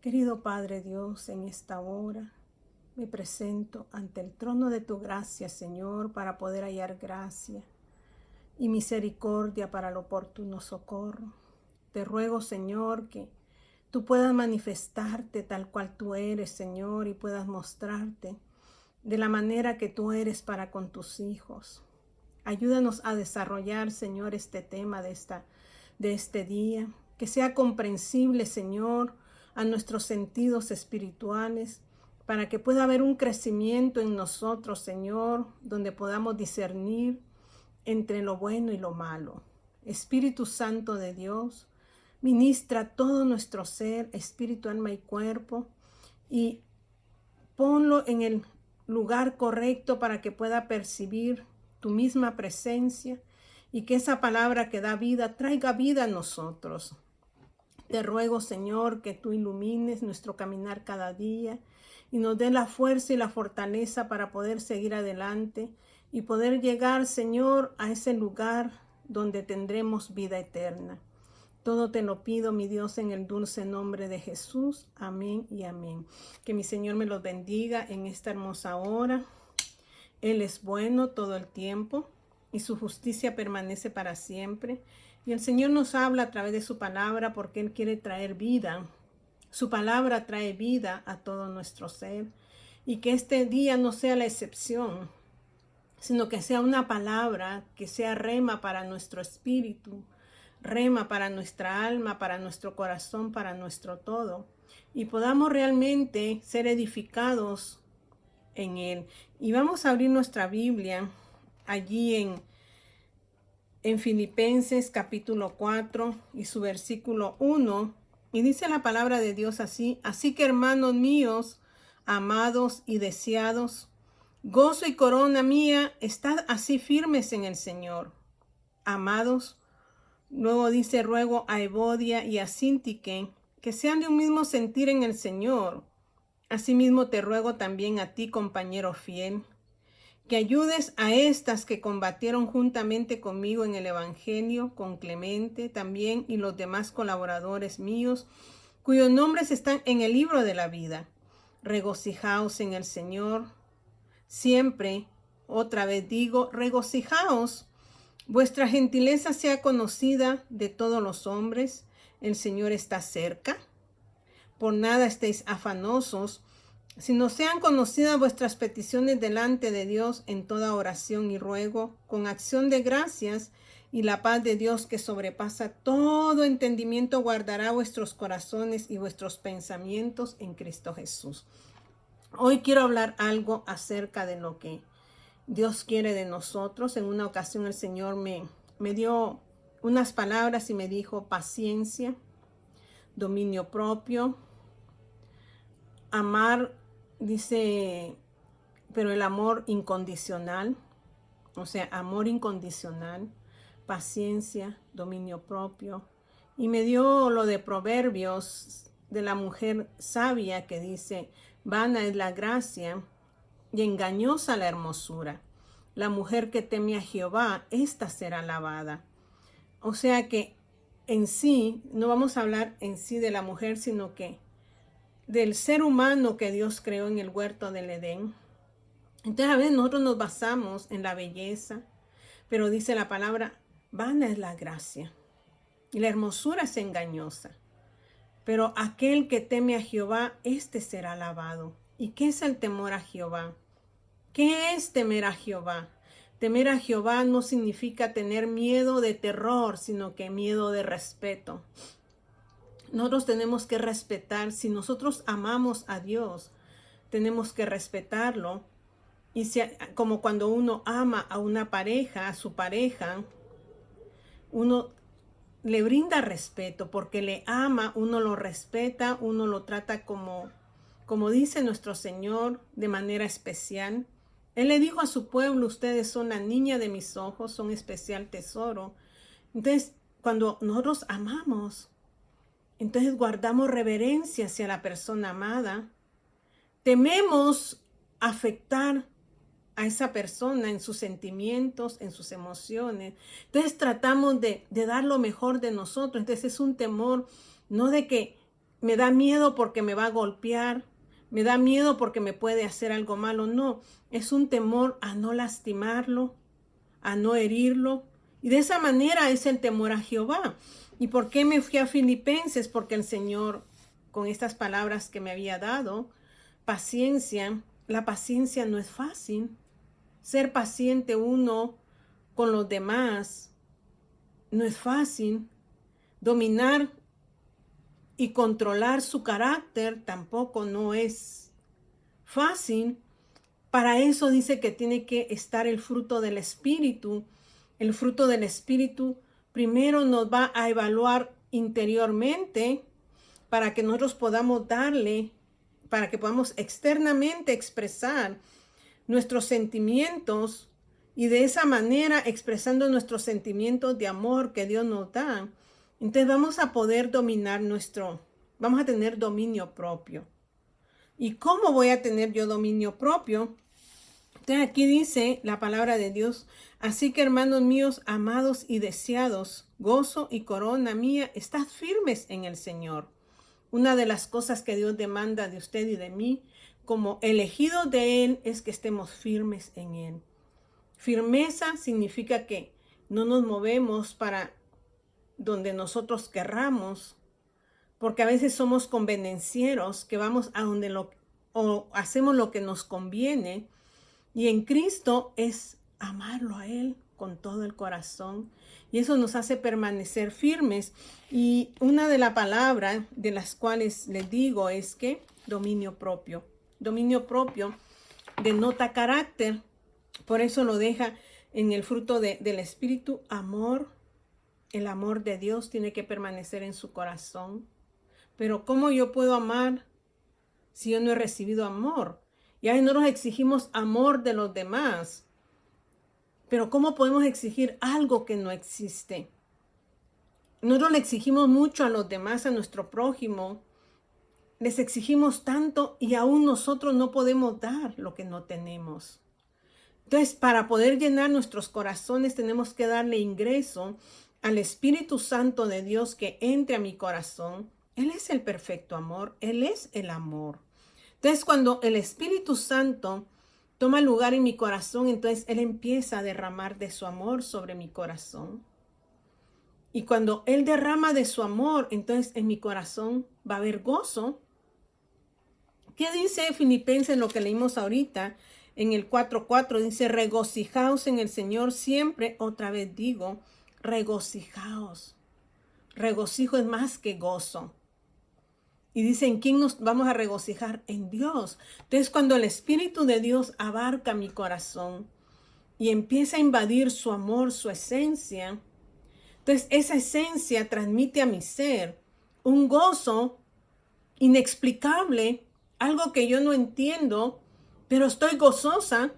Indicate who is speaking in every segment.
Speaker 1: Querido Padre Dios, en esta hora me presento ante el trono de tu gracia, Señor, para poder hallar gracia y misericordia para el oportuno socorro. Te ruego, Señor, que tú puedas manifestarte tal cual tú eres, Señor, y puedas mostrarte de la manera que tú eres para con tus hijos. Ayúdanos a desarrollar, Señor, este tema de este día, que sea comprensible, Señor, a nuestros sentidos espirituales, para que pueda haber un crecimiento en nosotros, Señor, donde podamos discernir entre lo bueno y lo malo. Espíritu Santo de Dios, ministra todo nuestro ser, espíritu, alma y cuerpo, y ponlo en el lugar correcto para que pueda percibir tu misma presencia y que esa palabra que da vida traiga vida a nosotros. Te ruego, Señor, que tú ilumines nuestro caminar cada día y nos dé la fuerza y la fortaleza para poder seguir adelante y poder llegar, Señor, a ese lugar donde tendremos vida eterna. Todo te lo pido, mi Dios, en el dulce nombre de Jesús. Amén y amén. Que mi Señor me los bendiga en esta hermosa hora. Él es bueno todo el tiempo y su justicia permanece para siempre. Y el Señor nos habla a través de su palabra porque Él quiere traer vida. Su palabra trae vida a todo nuestro ser. Y que este día no sea la excepción, sino que sea una palabra que sea rema para nuestro espíritu, rema para nuestra alma, para nuestro corazón, para nuestro todo. Y podamos realmente ser edificados en Él. Y vamos a abrir nuestra Biblia allí en Filipenses capítulo 4 y su versículo 1. Y dice la palabra de Dios así: así que, hermanos míos, amados y deseados, gozo y corona mía, estad así firmes en el Señor. Amados, luego dice: ruego a Evodia y a Síntique que sean de un mismo sentir en el Señor. Asimismo te ruego también a ti, compañero fiel, que ayudes a estas que combatieron juntamente conmigo en el Evangelio, con Clemente también y los demás colaboradores míos, cuyos nombres están en el libro de la vida. Regocijaos en el Señor. Siempre, otra vez digo, regocijaos. Vuestra gentileza sea conocida de todos los hombres. El Señor está cerca. Por nada estéis afanosos, sino sean conocidas vuestras peticiones delante de Dios en toda oración y ruego, con acción de gracias, y la paz de Dios que sobrepasa todo entendimiento guardará vuestros corazones y vuestros pensamientos en Cristo Jesús. Hoy quiero hablar algo acerca de lo que Dios quiere de nosotros. En una ocasión el Señor me dio unas palabras y me dijo: paciencia, dominio propio, amar, dice, pero el amor incondicional, o sea, amor incondicional, paciencia, dominio propio. Y me dio lo de Proverbios de la mujer sabia que dice: vana es la gracia y engañosa la hermosura. La mujer que teme a Jehová, ésta será alabada. O sea que en sí, no vamos a hablar en sí de la mujer, sino que del ser humano que Dios creó en el huerto del Edén. Entonces a veces nosotros nos basamos en la belleza, pero dice la palabra: vana es la gracia y la hermosura es engañosa. Pero aquel que teme a Jehová, éste será alabado. ¿Y qué es el temor a Jehová? ¿Qué es temer a Jehová? Temer a Jehová no significa tener miedo de terror, sino que miedo de respeto. Nosotros tenemos que respetar. Si nosotros amamos a Dios, tenemos que respetarlo. Y como cuando uno ama a una pareja, a su pareja, uno le brinda respeto porque le ama, uno lo respeta, uno lo trata como dice nuestro Señor, de manera especial. Él le dijo a su pueblo: ustedes son la niña de mis ojos, son especial tesoro. Entonces, cuando nosotros amamos, entonces guardamos reverencia hacia la persona amada. Tememos afectar a esa persona en sus sentimientos, en sus emociones. Entonces tratamos de dar lo mejor de nosotros. Entonces es un temor, no de que me da miedo porque me va a golpear, me da miedo porque me puede hacer algo malo. No, es un temor a no lastimarlo, a no herirlo. Y de esa manera es el temor a Jehová. ¿Y por qué me fui a Filipenses? Porque el Señor, con estas palabras que me había dado, paciencia, la paciencia no es fácil. Ser paciente uno con los demás no es fácil. Dominar y controlar su carácter tampoco no es fácil. Para eso dice que tiene que estar el fruto del Espíritu. El fruto del Espíritu primero nos va a evaluar interiormente para que nosotros podamos darle, para que podamos externamente expresar nuestros sentimientos y de esa manera expresando nuestros sentimientos de amor que Dios nos da. Entonces vamos a poder dominar vamos a tener dominio propio. ¿Y cómo voy a tener yo dominio propio? Entonces aquí dice la palabra de Dios: así que, hermanos míos, amados y deseados, gozo y corona mía, estad firmes en el Señor. Una de las cosas que Dios demanda de usted y de mí, como elegidos de Él, es que estemos firmes en Él. Firmeza significa que no nos movemos para donde nosotros querramos, porque a veces somos convenencieros, que vamos a donde o hacemos lo que nos conviene. Y en Cristo es amarlo a Él con todo el corazón. Y eso nos hace permanecer firmes. Y una de las palabras de las cuales les digo es que dominio propio. Dominio propio denota carácter. Por eso lo deja en el fruto del Espíritu: amor. El amor de Dios tiene que permanecer en su corazón. Pero ¿cómo yo puedo amar si yo no he recibido amor? Y ahí nosotros exigimos amor de los demás. Pero ¿cómo podemos exigir algo que no existe? Nosotros le exigimos mucho a los demás, a nuestro prójimo. Les exigimos tanto y aún nosotros no podemos dar lo que no tenemos. Entonces, para poder llenar nuestros corazones, tenemos que darle ingreso al Espíritu Santo de Dios que entre a mi corazón. Él es el perfecto amor. Él es el amor. Entonces, cuando el Espíritu Santo toma lugar en mi corazón, entonces Él empieza a derramar de su amor sobre mi corazón. Y cuando Él derrama de su amor, entonces en mi corazón va a haber gozo. ¿Qué dice Filipenses, lo que leímos ahorita? En el 4:4 dice: regocijaos en el Señor siempre. Otra vez digo, regocijaos. Regocijo es más que gozo. Y dice: ¿en quién nos vamos a regocijar? En Dios. Entonces, cuando el Espíritu de Dios abarca mi corazón y empieza a invadir su amor, su esencia, entonces esa esencia transmite a mi ser un gozo inexplicable, algo que yo no entiendo, pero estoy gozosa.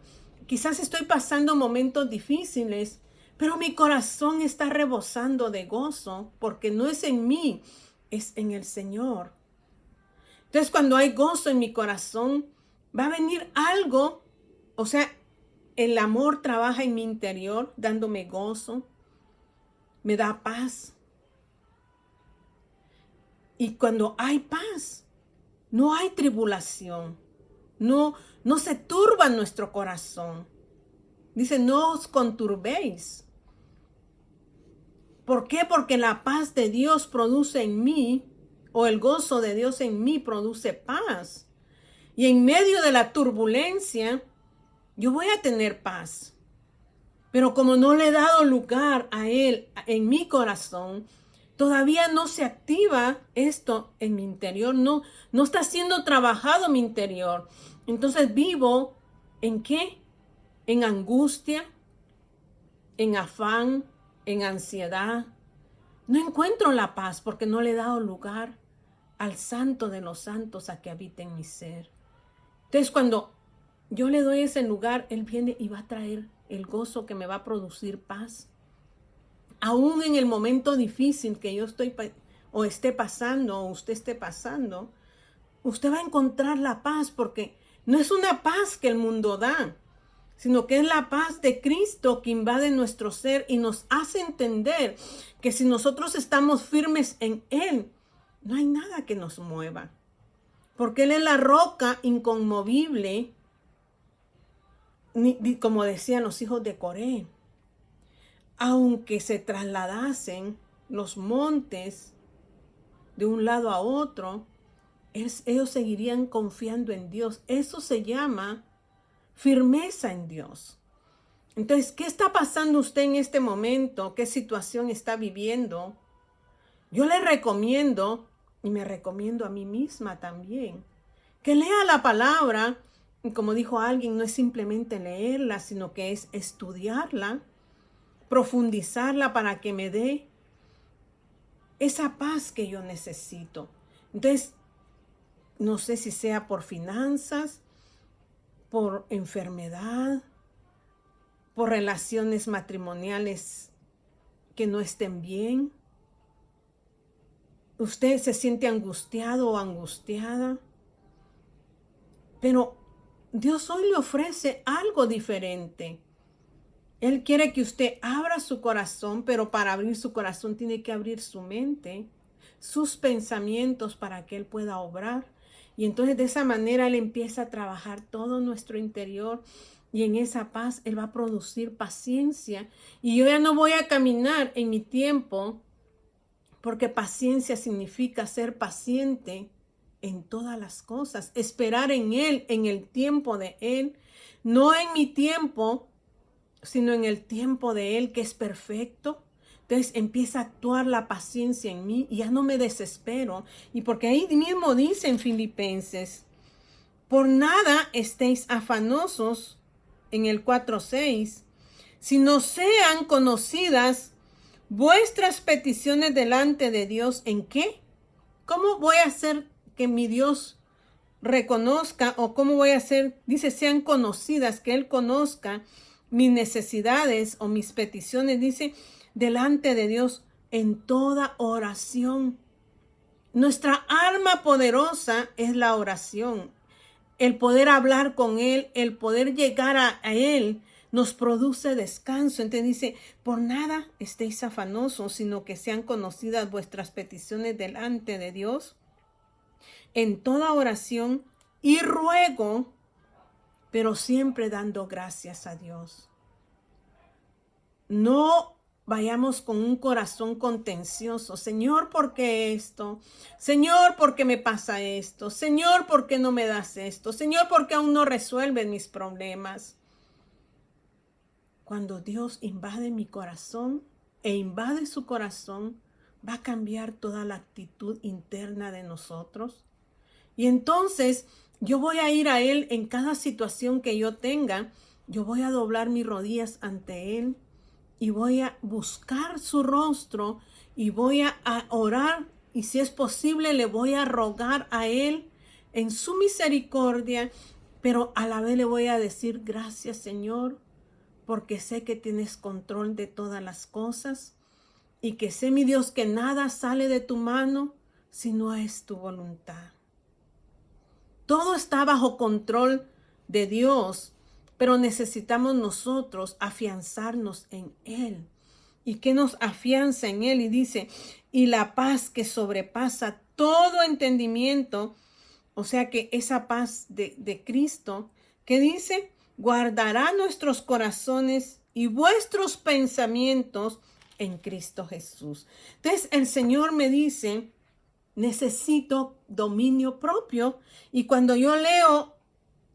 Speaker 1: Quizás estoy pasando momentos difíciles, pero mi corazón está rebosando de gozo, porque no es en mí, es en el Señor. Entonces, cuando hay gozo en mi corazón, va a venir algo, o sea, el amor trabaja en mi interior, dándome gozo, me da paz. Y cuando hay paz, no hay tribulación, no se turba nuestro corazón. Dice: no os conturbéis. ¿Por qué? Porque la paz de Dios produce en mí, o el gozo de Dios en mí produce paz. Y en medio de la turbulencia, yo voy a tener paz. Pero como no le he dado lugar a Él en mi corazón, todavía no se activa esto en mi interior. No está siendo trabajado mi interior. Entonces vivo ¿en qué? En angustia, en afán, en ansiedad. No encuentro la paz porque no le he dado lugar al Santo de los Santos a que habite en mi ser. Entonces, cuando yo le doy ese lugar, Él viene y va a traer el gozo que me va a producir paz. Aún en el momento difícil que yo estoy o esté pasando, o usted esté pasando, usted va a encontrar la paz, porque no es una paz que el mundo da, sino que es la paz de Cristo que invade nuestro ser y nos hace entender que si nosotros estamos firmes en Él, no hay nada que nos mueva. Porque Él es la roca inconmovible, como decían los hijos de Coré. Aunque se trasladasen los montes de un lado a otro, ellos seguirían confiando en Dios. Eso se llama firmeza en Dios. Entonces, ¿qué está pasando usted en este momento? ¿Qué situación está viviendo? Yo le recomiendo, y me recomiendo a mí misma también, que lea la palabra. Y como dijo alguien, no es simplemente leerla, sino que es estudiarla, profundizarla para que me dé esa paz que yo necesito. Entonces, no sé si sea por finanzas, por enfermedad, por relaciones matrimoniales que no estén bien. Usted se siente angustiado o angustiada, pero Dios hoy le ofrece algo diferente. Él quiere que usted abra su corazón, pero para abrir su corazón tiene que abrir su mente, sus pensamientos para que Él pueda obrar. Y entonces de esa manera Él empieza a trabajar todo nuestro interior y en esa paz Él va a producir paciencia. Y yo ya no voy a caminar en mi tiempo, porque paciencia significa ser paciente en todas las cosas, esperar en Él, en el tiempo de Él, no en mi tiempo, sino en el tiempo de Él, que es perfecto. Entonces empieza a actuar la paciencia en mí y ya no me desespero. Y porque ahí mismo dice en Filipenses, por nada estéis afanosos, en el 4:6, sino sean conocidas vuestras peticiones delante de Dios. ¿En qué? ¿Cómo voy a hacer que mi Dios reconozca, o cómo voy a hacer, dice, sean conocidas, que Él conozca mis necesidades o mis peticiones, dice, delante de Dios en toda oración? Nuestra arma poderosa es la oración. El poder hablar con Él, el poder llegar a Él, nos produce descanso. Entonces dice, por nada estéis afanosos, sino que sean conocidas vuestras peticiones delante de Dios en toda oración y ruego, pero siempre dando gracias a Dios. No vayamos con un corazón contencioso. Señor, ¿por qué esto? Señor, ¿por qué me pasa esto? Señor, ¿por qué no me das esto? Señor, ¿por qué aún no resuelves mis problemas? Cuando Dios invade mi corazón e invade su corazón, va a cambiar toda la actitud interna de nosotros. Y entonces yo voy a ir a Él en cada situación que yo tenga. Yo voy a doblar mis rodillas ante Él y voy a buscar su rostro y voy a orar. Y si es posible, le voy a rogar a Él en su misericordia, pero a la vez le voy a decir, gracias Señor, porque sé que tienes control de todas las cosas y que sé, mi Dios, que nada sale de tu mano si no es tu voluntad. Todo está bajo control de Dios, pero necesitamos nosotros afianzarnos en Él. ¿Y qué nos afianza en Él? Y dice, y la paz que sobrepasa todo entendimiento, o sea que esa paz de Cristo, que dice, guardará nuestros corazones y vuestros pensamientos en Cristo Jesús. Entonces el Señor me dice, necesito dominio propio. Y cuando yo leo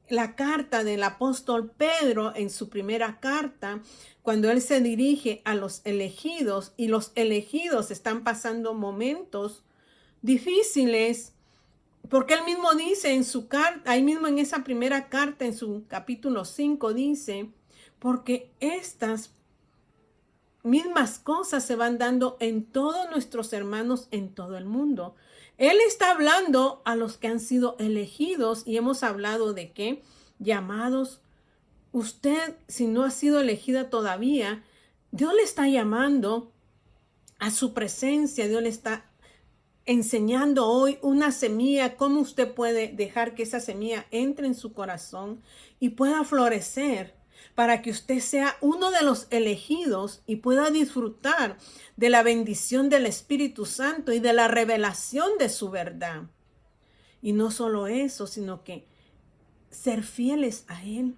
Speaker 1: la carta del apóstol Pedro en su primera carta, cuando él se dirige a los elegidos y los elegidos están pasando momentos difíciles, porque él mismo dice en su carta, ahí mismo en esa primera carta, en su capítulo 5, dice, porque estas mismas cosas se van dando en todos nuestros hermanos en todo el mundo. Él está hablando a los que han sido elegidos y hemos hablado de qué, llamados. Usted, si no ha sido elegida todavía, Dios le está llamando a su presencia. Dios le está enseñando hoy una semilla, cómo usted puede dejar que esa semilla entre en su corazón y pueda florecer. para que usted sea uno de los elegidos y pueda disfrutar de la bendición del Espíritu Santo y de la revelación de su verdad. Y no solo eso, sino que ser fieles a Él.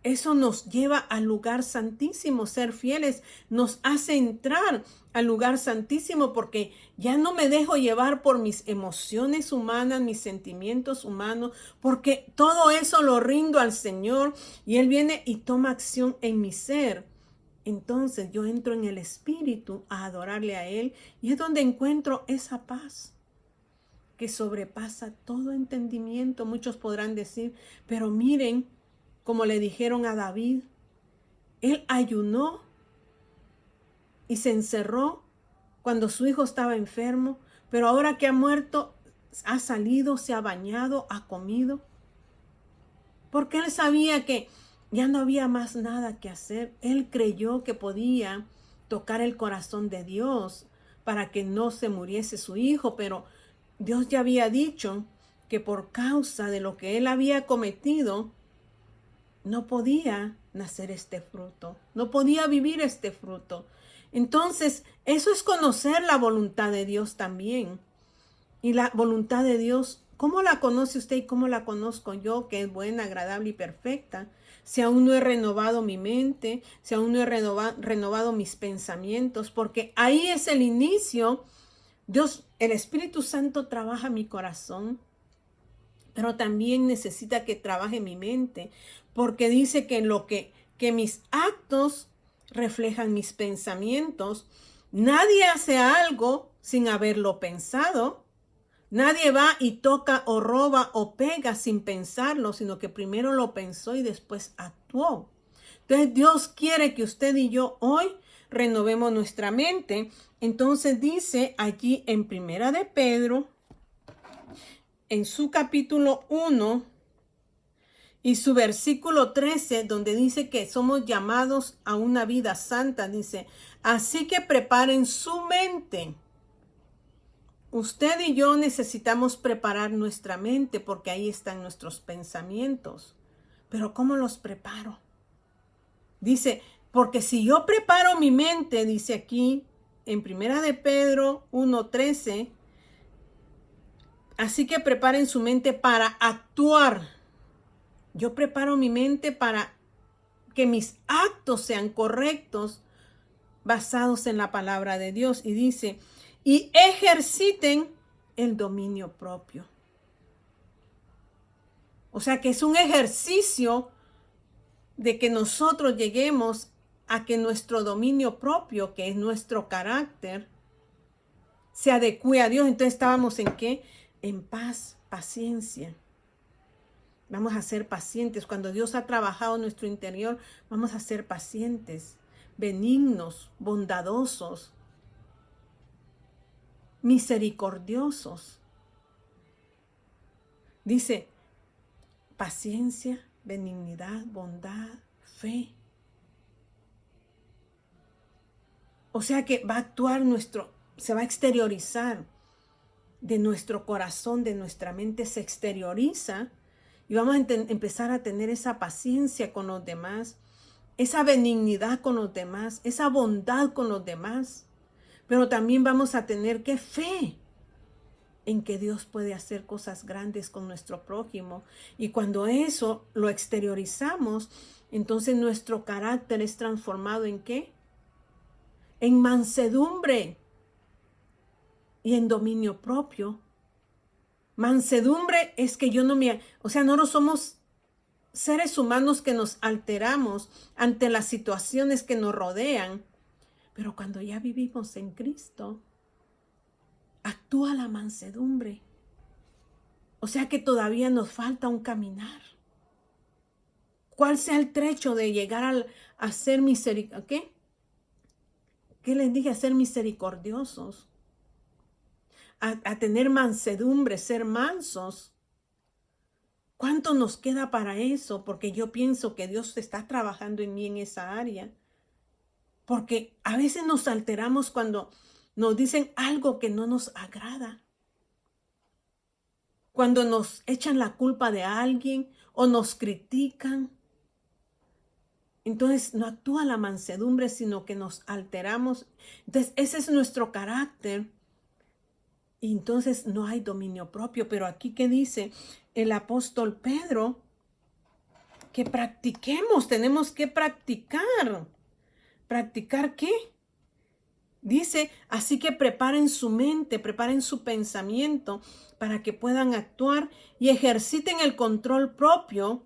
Speaker 1: Eso nos lleva al lugar santísimo. Ser fieles nos hace entrar al lugar santísimo porque ya no me dejo llevar por mis emociones humanas, mis sentimientos humanos, porque todo eso lo rindo al Señor y Él viene y toma acción en mi ser. Entonces yo entro en el Espíritu a adorarle a Él y es donde encuentro esa paz que sobrepasa todo entendimiento. Muchos podrán decir, pero miren, como le dijeron a David, él ayunó y se encerró cuando su hijo estaba enfermo, pero ahora que ha muerto, ha salido, se ha bañado, ha comido, porque él sabía que ya no había más nada que hacer. Él creyó que podía tocar el corazón de Dios para que no se muriese su hijo, pero Dios ya había dicho que por causa de lo que él había cometido, no podía nacer este fruto, no podía vivir este fruto. Entonces, eso es conocer la voluntad de Dios también. Y la voluntad de Dios, ¿cómo la conoce usted y cómo la conozco yo, que es buena, agradable y perfecta? Si aún no he renovado mi mente, si aún no he renovado mis pensamientos, porque ahí es el inicio. Dios, el Espíritu Santo trabaja mi corazón, pero también necesita que trabaje mi mente, porque dice que mis actos reflejan mis pensamientos. Nadie hace algo sin haberlo pensado. Nadie va y toca o roba o pega sin pensarlo, sino que primero lo pensó y después actuó. Entonces Dios quiere que usted y yo hoy renovemos nuestra mente. Entonces dice allí en Primera de Pedro, en su capítulo 1 y su versículo 13, donde dice que somos llamados a una vida santa, dice, así que preparen su mente. Usted y yo necesitamos preparar nuestra mente porque ahí están nuestros pensamientos. Pero ¿cómo los preparo? Dice, porque si yo preparo mi mente, dice aquí en Primera de Pedro 1:13, así que preparen su mente para actuar. Yo preparo mi mente para que mis actos sean correctos, basados en la palabra de Dios. Y dice, y ejerciten el dominio propio. O sea que es un ejercicio de que nosotros lleguemos a que nuestro dominio propio, que es nuestro carácter, se adecue a Dios. Entonces estábamos en ¿qué? En paz, paciencia. Vamos a ser pacientes. Cuando Dios ha trabajado en nuestro interior, vamos a ser pacientes, benignos, bondadosos, misericordiosos. Dice, paciencia, benignidad, bondad, fe. O sea que va a actuar se va a exteriorizar de nuestro corazón, de nuestra mente, se exterioriza y vamos a empezar a tener esa paciencia con los demás, esa benignidad con los demás, esa bondad con los demás. Pero también vamos a tener que fe en que Dios puede hacer cosas grandes con nuestro prójimo. Y cuando eso lo exteriorizamos, entonces nuestro carácter es transformado ¿en qué? En mansedumbre y en dominio propio. Mansedumbre es que no somos seres humanos que nos alteramos ante las situaciones que nos rodean, pero cuando ya vivimos en Cristo, actúa la mansedumbre. O sea que todavía nos falta un caminar. ¿Cuál sea el trecho de llegar a ser misericordiosos? ¿Qué les dije? A ser misericordiosos. A tener mansedumbre, ser mansos. ¿Cuánto nos queda para eso? Porque yo pienso que Dios está trabajando en mí en esa área. Porque a veces nos alteramos cuando nos dicen algo que no nos agrada. Cuando nos echan la culpa de alguien o nos critican. entonces no actúa la mansedumbre, sino que nos alteramos. Entonces ese es nuestro carácter. Y entonces no hay dominio propio. Pero aquí, ¿qué dice el apóstol Pedro? Que practiquemos, tenemos que practicar. ¿Practicar qué? Dice, así que preparen su mente, preparen su pensamiento para que puedan actuar y ejerciten el control propio.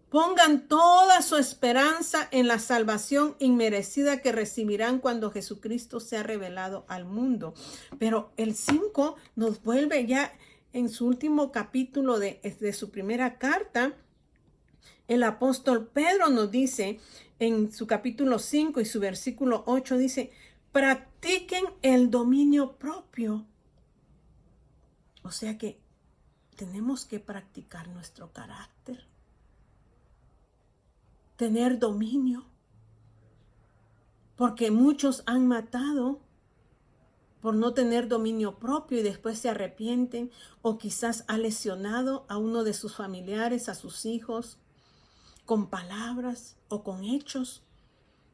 Speaker 1: Pongan toda su esperanza en la salvación inmerecida que recibirán cuando Jesucristo sea revelado al mundo. Pero el 5 nos vuelve ya en su último capítulo de su primera carta. El apóstol Pedro nos dice en su capítulo 5 y su versículo 8 dice, practiquen el dominio propio. O sea que tenemos que practicar nuestro carácter. Tener dominio. Porque muchos han matado por no tener dominio propio y después se arrepienten, o quizás ha lesionado a uno de sus familiares, a sus hijos, con palabras o con hechos.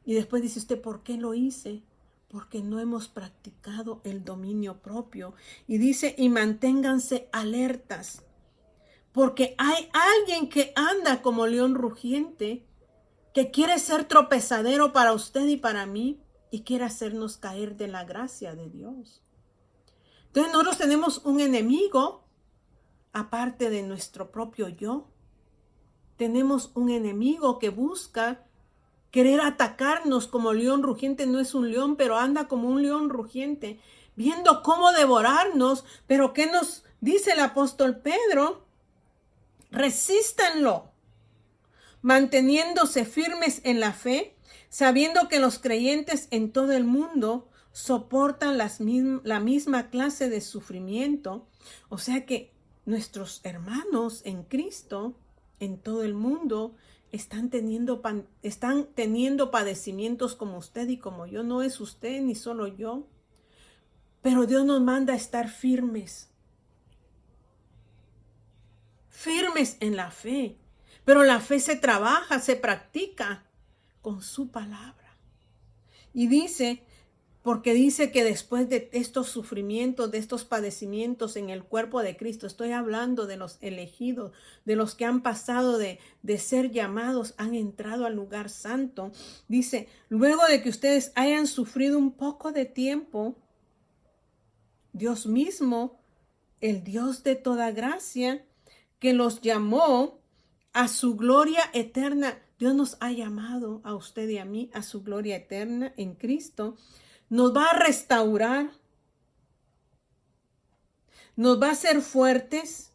Speaker 1: Y después dice usted, ¿por qué lo hice? Porque no hemos practicado el dominio propio. Y dice, y manténganse alertas, porque hay alguien que anda como león rugiente, que quiere ser tropezadero para usted y para mí, y quiere hacernos caer de la gracia de Dios. Entonces nosotros tenemos un enemigo, aparte de nuestro propio yo. Tenemos un enemigo que busca querer atacarnos como león rugiente. No es un león, pero anda como un león rugiente, viendo cómo devorarnos. Pero ¿qué nos dice el apóstol Pedro? Resístanlo, manteniéndose firmes en la fe, sabiendo que los creyentes en todo el mundo soportan la misma clase de sufrimiento. O sea que nuestros hermanos en Cristo, en todo el mundo, están teniendo padecimientos como usted y como yo. No es usted ni solo yo. Pero Dios nos manda a estar firmes. Firmes en la fe. Pero la fe se trabaja, se practica con su palabra. Y dice, porque dice que después de estos sufrimientos, de estos padecimientos en el cuerpo de Cristo, estoy hablando de los elegidos, de los que han pasado de ser llamados, han entrado al lugar santo. Dice, luego de que ustedes hayan sufrido un poco de tiempo, Dios mismo, el Dios de toda gracia, que los llamó a su gloria eterna. Dios nos ha llamado a usted y a mí a su gloria eterna en Cristo. Nos va a restaurar, nos va a hacer fuertes,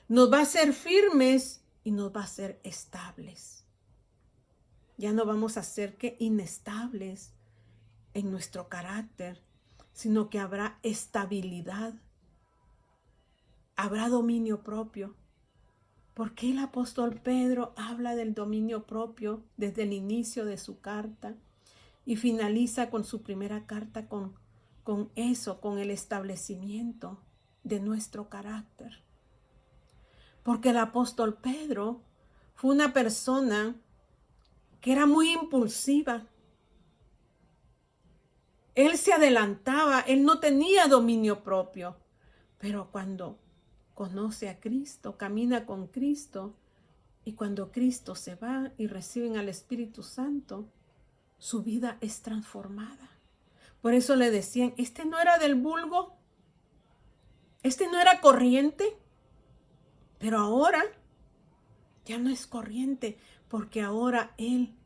Speaker 1: nos va a hacer firmes y nos va a hacer estables. Ya no vamos a ser que inestables en nuestro carácter, sino que habrá estabilidad, habrá dominio propio. ¿Por qué el apóstol Pedro habla del dominio propio desde el inicio de su carta? Y finaliza con su primera carta con eso, con el establecimiento de nuestro carácter. Porque el apóstol Pedro fue una persona que era muy impulsiva. Él se adelantaba, él no tenía dominio propio. Pero cuando conoce a Cristo, camina con Cristo, y cuando Cristo se va y reciben al Espíritu Santo, su vida es transformada. Por eso le decían, este no era del vulgo, este no era corriente, pero ahora ya no es corriente, porque ahora él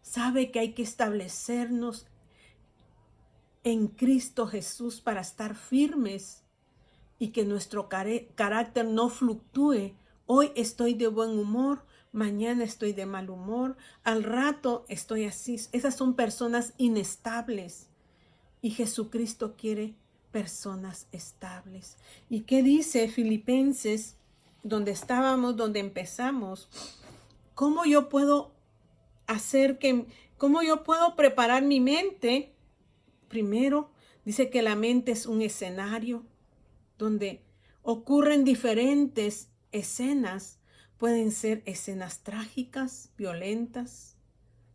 Speaker 1: sabe que hay que establecernos en Cristo Jesús para estar firmes y que nuestro carácter no fluctúe. Hoy estoy de buen humor, mañana estoy de mal humor, al rato estoy así. Esas son personas inestables. Y Jesucristo quiere personas estables. ¿Y qué dice Filipenses, donde estábamos, donde empezamos? ¿Cómo yo puedo preparar mi mente? Primero, dice que la mente es un escenario donde ocurren diferentes escenas. Pueden ser escenas trágicas, violentas,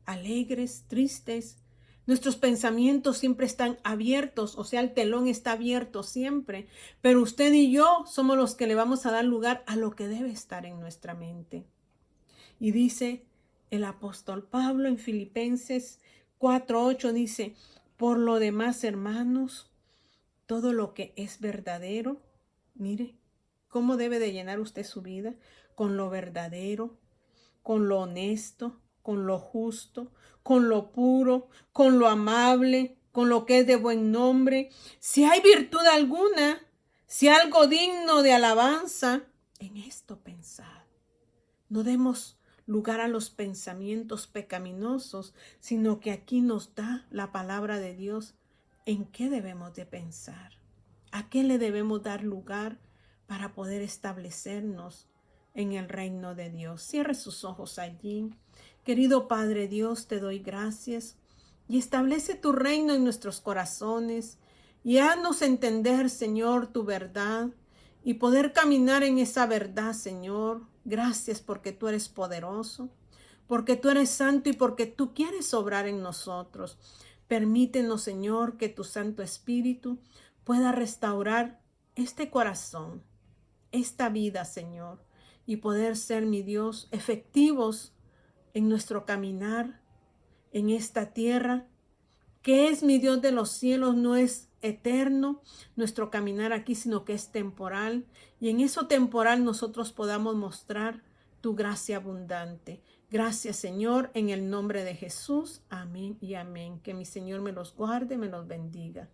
Speaker 1: alegres, tristes. Nuestros pensamientos siempre están abiertos, o sea, el telón está abierto siempre. Pero usted y yo somos los que le vamos a dar lugar a lo que debe estar en nuestra mente. Y dice el apóstol Pablo en Filipenses 4:8, dice, por lo demás, hermanos, todo lo que es verdadero, mire, ¿cómo debe de llenar usted su vida? Con lo verdadero, con lo honesto, con lo justo, con lo puro, con lo amable, con lo que es de buen nombre. Si hay virtud alguna, si algo digno de alabanza, en esto pensad. No demos lugar a los pensamientos pecaminosos, sino que aquí nos da la palabra de Dios en qué debemos de pensar, a qué le debemos dar lugar para poder establecernos en el reino de Dios. Cierre sus ojos allí. Querido Padre Dios, te doy gracias y establece tu reino en nuestros corazones y haznos entender, Señor, tu verdad y poder caminar en esa verdad, Señor. Gracias porque tú eres poderoso, porque tú eres santo y porque tú quieres obrar en nosotros. Permítenos, Señor, que tu Santo Espíritu pueda restaurar este corazón, esta vida, Señor, y poder ser, mi Dios, efectivos en nuestro caminar en esta tierra, que es, mi Dios de los cielos, no es eterno nuestro caminar aquí, sino que es temporal. Y en eso temporal nosotros podamos mostrar tu gracia abundante. Gracias, Señor, en el nombre de Jesús. Amén y amén. Que mi Señor me los guarde, me los bendiga.